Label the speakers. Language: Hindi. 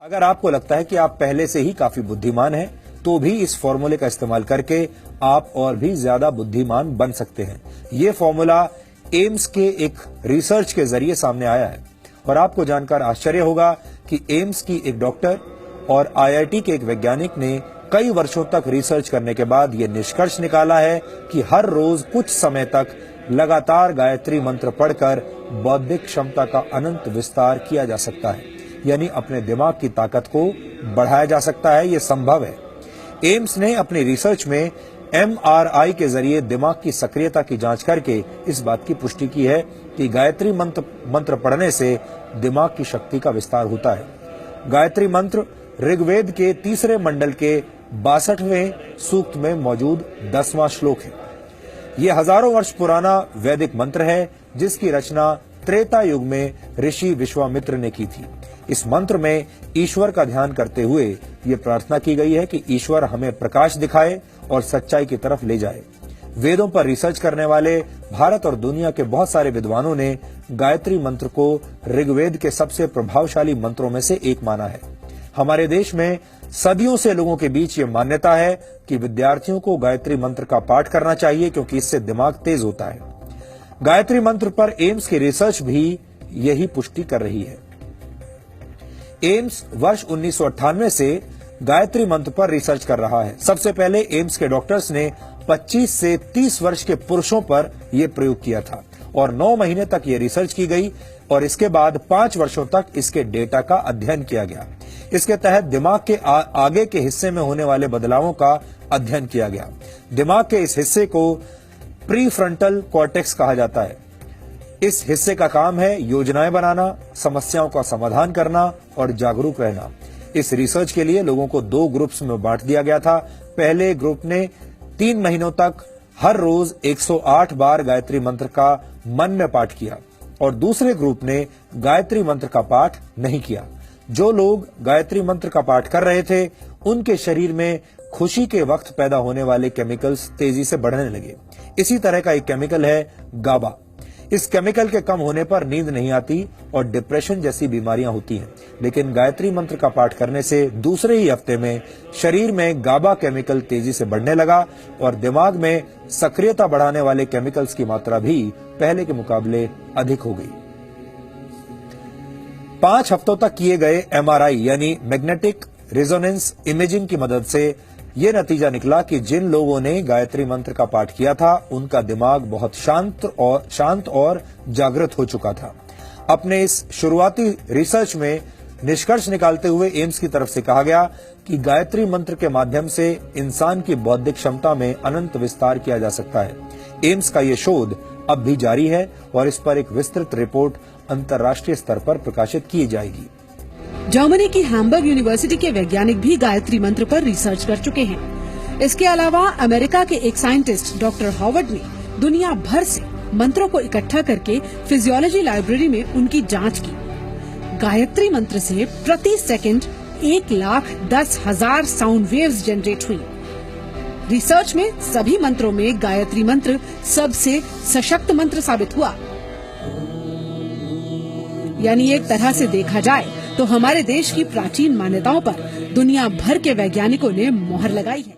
Speaker 1: अगर आपको लगता है कि आप पहले से ही काफी बुद्धिमान हैं, तो भी इस फॉर्मूले का इस्तेमाल करके आप और भी ज्यादा बुद्धिमान बन सकते हैं। ये फॉर्मूला एम्स के एक रिसर्च के जरिए सामने आया है और आपको जानकर आश्चर्य होगा कि एम्स की एक डॉक्टर और आईआईटी के एक वैज्ञानिक ने कई वर्षों तक रिसर्च करने के बाद ये निष्कर्ष निकाला है कि हर रोज कुछ समय तक लगातार गायत्री मंत्र पढ़कर बौद्धिक क्षमता का अनंत विस्तार किया जा सकता है, यानी अपने दिमाग की ताकत को बढ़ाया जा सकता है। ये संभव है। एम्स ने अपनी रिसर्च में एमआरआई के जरिए दिमाग की सक्रियता की जांच करके इस बात की पुष्टि की है कि गायत्री मंत्र पढ़ने से दिमाग की शक्ति का विस्तार होता है। गायत्री मंत्र ऋग्वेद के 3 मंडल के 62वें सूक्त में मौजूद 10वां श्लोक है। ये हजारों वर्ष पुराना वैदिक मंत्र है जिसकी रचना त्रेता युग में ऋषि विश्वामित्र ने की थी। इस मंत्र में ईश्वर का ध्यान करते हुए ये प्रार्थना की गई है कि ईश्वर हमें प्रकाश दिखाए और सच्चाई की तरफ ले जाए। वेदों पर रिसर्च करने वाले भारत और दुनिया के बहुत सारे विद्वानों ने गायत्री मंत्र को ऋग्वेद के सबसे प्रभावशाली मंत्रों में से एक माना है। हमारे देश में सदियों से लोगों के बीच ये मान्यता है कि विद्यार्थियों को गायत्री मंत्र का पाठ करना चाहिए क्योंकि इससे दिमाग तेज होता है। गायत्री मंत्र पर एम्स की रिसर्च भी यही पुष्टि कर रही है। एम्स वर्ष 1998 से गायत्री मंत्र पर रिसर्च कर रहा है। सबसे पहले एम्स के डॉक्टर्स ने 25 से 30 वर्ष के पुरुषों पर यह प्रयोग किया था और 9 महीने तक ये रिसर्च की गई और इसके बाद 5 वर्षों तक इसके डेटा का अध्ययन किया गया। इसके तहत दिमाग के आगे के हिस्से में होने वाले बदलावों का अध्ययन किया गया। दिमाग के इस हिस्से को प्रीफ्रंटल कॉर्टेक्स कहा जाता है। इस हिस्से का काम है योजनाएं बनाना, समस्याओं का समाधान करना और जागरूक रहना। इस रिसर्च के लिए लोगों को 2 ग्रुप्स में बांट दिया गया था। पहले ग्रुप ने 3 महीनों तक हर रोज 108 बार गायत्री मंत्र का मन में पाठ किया और दूसरे ग्रुप ने गायत्री मंत्र का पाठ नहीं किया। जो लोग गायत्री मंत्र का पाठ कर रहे थे उनके शरीर में खुशी के वक्त पैदा होने वाले केमिकल्स तेजी से बढ़ने लगे। इसी तरह का एक केमिकल है गाबा। इस केमिकल के कम होने पर नींद नहीं आती और डिप्रेशन जैसी बीमारियां होती हैं। लेकिन गायत्री मंत्र का पाठ करने से दूसरे ही हफ्ते में शरीर में गाबा केमिकल तेजी से बढ़ने लगा और दिमाग में सक्रियता बढ़ाने वाले केमिकल्स की मात्रा भी पहले के मुकाबले अधिक हो गई। 5 हफ्तों तक किए गए एमआरआई यानी मैग्नेटिक रेजोनेंस इमेजिंग की मदद से ये नतीजा निकला कि जिन लोगों ने गायत्री मंत्र का पाठ किया था उनका दिमाग बहुत शांत और जागृत हो चुका था। अपने इस शुरुआती रिसर्च में निष्कर्ष निकालते हुए एम्स की तरफ से कहा गया कि गायत्री मंत्र के माध्यम से इंसान की बौद्धिक क्षमता में अनंत विस्तार किया जा सकता है। एम्स का ये शोध अब भी जारी है और इस पर एक विस्तृत रिपोर्ट अंतर्राष्ट्रीय स्तर पर प्रकाशित की जाएगी।
Speaker 2: जर्मनी की हैम्बर्ग यूनिवर्सिटी के वैज्ञानिक भी गायत्री मंत्र पर रिसर्च कर चुके हैं। इसके अलावा अमेरिका के एक साइंटिस्ट डॉक्टर हॉवर्ड ने दुनिया भर से मंत्रों को इकट्ठा करके फिजियोलॉजी लाइब्रेरी में उनकी जांच की। गायत्री मंत्र से प्रति सेकंड 1,10,000 साउंड वेव्स जनरेट हुई। रिसर्च में सभी मंत्रों में गायत्री मंत्र सबसे सशक्त मंत्र साबित हुआ। यानी एक तरह से देखा जाए तो हमारे देश की प्राचीन मान्यताओं पर दुनिया भर के वैज्ञानिकों ने मोहर लगाई है।